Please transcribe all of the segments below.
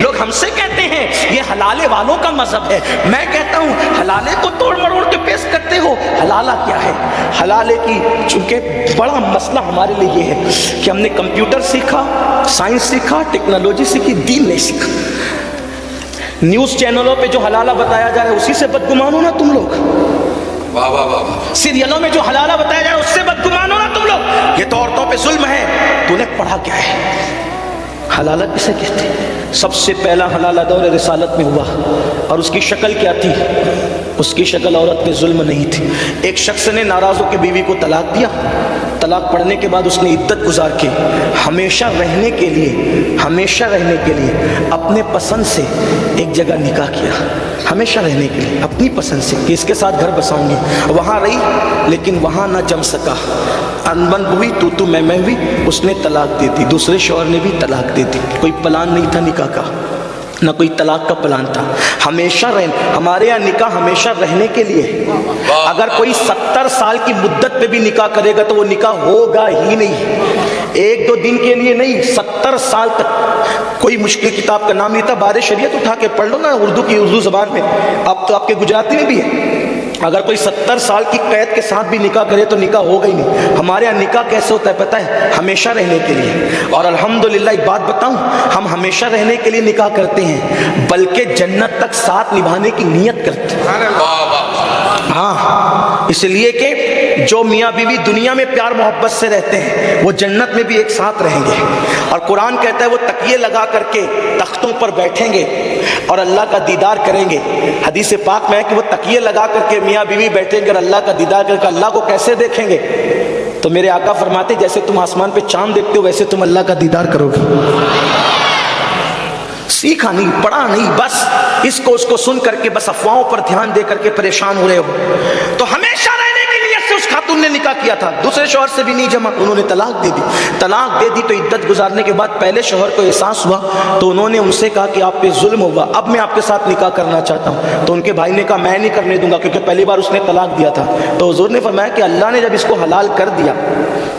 لوگ ہم سے کہتے ہیں یہ حلالے والوں کا مذہب ہے، میں کہتا ہوں حلالے کو توڑ مروڑ کے پیش کرتے ہو، حلالہ کیا ہے؟ حلالے کی چونکہ بڑا مسئلہ ہمارے لیے یہ ہے کہ ہم نے کمپیوٹر سیکھا، سائنس سیکھا، ٹیکنالوجی سیکھی، دین نہیں سیکھا۔ نیوز چینلوں پہ جو حلالہ بتایا جا رہا ہے اسی سے بدگمان ہو نا تم لوگ، واہ واہ واہ، سیریلوں میں جو حلالہ بتایا جا رہا ہے اس سے بدگمان ہو نا تم لوگ۔ یہ تو عورتوں پہ ظلم ہے، تو نے پڑھا کیا ہے؟ حلالہ کسے کہتے ہیں؟ سب سے پہلا حلالہ دور رسالت میں ہوا، اور اس کی شکل کیا تھی؟ اس کی شکل عورت پہ ظلم نہیں تھی۔ ایک شخص نے ناراض ہو کے بیوی کو طلاق دیا، طلاق پڑھنے کے بعد اس نے عدت گزار کے ہمیشہ رہنے کے لیے اپنے پسند سے ایک جگہ نکاح کیا، ہمیشہ رہنے کے لیے اپنی پسند سے کہ اس کے ساتھ گھر بساؤں گی۔ وہاں رہی لیکن وہاں نہ جم سکا، انبن ہوئی، تو میں ہوئی، اس نے طلاق دے دی، دوسرے شوہر نے بھی طلاق دے دی۔ کوئی پلان نہیں تھا نکاح کا، نہ کوئی طلاق کا پلان تھا، ہمیشہ ہمارے یہاں نکاح ہمیشہ رہنے کے لیے۔ اگر کوئی 70 سال کی مدت پہ بھی نکاح کرے گا تو وہ نکاح ہوگا ہی نہیں، ایک دو دن کے لیے نہیں، 70 سال تک۔ کوئی مشکل کتاب کا نام نہیں تھا، بار شریعت اٹھا کے پڑھ لو نا، اردو زبان میں، اب تو آپ کے گجراتی میں بھی ہے۔ اگر کوئی 70 سال کی قید کے ساتھ بھی نکاح کرے تو نکاح ہوگا ہی نہیں۔ ہمارے یہاں نکاح کیسے ہوتا ہے پتہ ہے؟ ہمیشہ رہنے کے لیے۔ اور الحمدللہ ایک بات بتاؤں، ہم ہمیشہ رہنے کے لیے نکاح کرتے ہیں بلکہ جنت تک ساتھ نبھانے کی نیت کرتے ہیں۔ ہاں، اس لیے کہ جو میاں بیوی دنیا میں پیار محبت سے رہتے ہیں وہ جنت میں بھی ایک ساتھ رہیں گے۔ اور قرآن کہتا ہے وہ تکیے لگا کر کے تختوں پر بیٹھیں گے اور اللہ کا دیدار کریں گے۔ حدیث پاک میں ہے کہ وہ تکیے لگا کر کے میاں بیوی بیٹھیں گے اور اللہ کا دیدار کر کے اللہ کو کیسے دیکھیں گے؟ تو میرے آقا فرماتے جیسے تم آسمان پہ چاند دیکھتے ہو ویسے تم اللہ کا دیدار کرو گے۔ سیکھا نہیں، پڑھا نہیں، بس اس کو سن کر کے بس افواہوں پر دھیان دے کر کے پریشان ہو رہے ہو۔ تو ہمیشہ رہنے کی نیت سے اس خاتون نے نکاح کیا تھا، دوسرے شوہر سے بھی نہیں جما، انہوں نے طلاق دے دی۔ طلاق دے دی تو عدت گزارنے کے بعد پہلے شوہر کو احساس ہوا تو انہوں نے ان سے کہا کہ آپ پہ ظلم ہوا، اب میں آپ کے ساتھ نکاح کرنا چاہتا ہوں۔ تو ان کے بھائی نے کہا میں نہیں کرنے دوں گا، کیونکہ پہلی بار اس نے طلاق دیا تھا۔ تو حضور نے فرمایا کہ اللہ نے جب اس کو حلال کر دیا،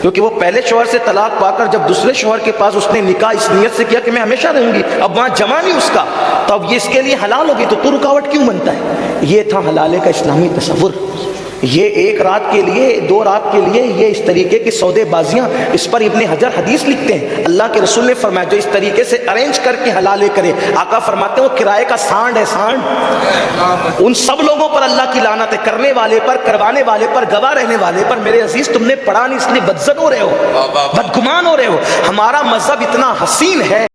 کیونکہ وہ پہلے شوہر سے طلاق پا کر جب دوسرے شوہر کے پاس اس نے نکاح اس نیت سے کیا کہ میں ہمیشہ رہوں گی، اب وہاں جمع نہیں اس کا، تو اب یہ اس کے لیے حلال ہوگی، تو رکاوٹ کیوں بنتا ہے؟ یہ تھا حلالے کا اسلامی تصور۔ یہ ایک رات کے لیے، دو رات کے لیے یہ اس طریقے کی سودے بازیاں، اس پر ابن حجر حدیث لکھتے ہیں اللہ کے رسول نے فرمایا جو اس طریقے سے ارینج کر کے حلالے کرے، آقا فرماتے ہیں وہ کرائے کا سانڈ ہے، سانڈ۔ ان سب لوگوں پر اللہ کی لعنت ہے، کرنے والے پر، کروانے والے پر، گواہ رہنے والے پر۔ میرے عزیز تم نے پڑھا نہیں اس لیے بدزن ہو رہے ہو، بدگمان ہو رہے ہو۔ ہمارا مذہب اتنا حسین ہے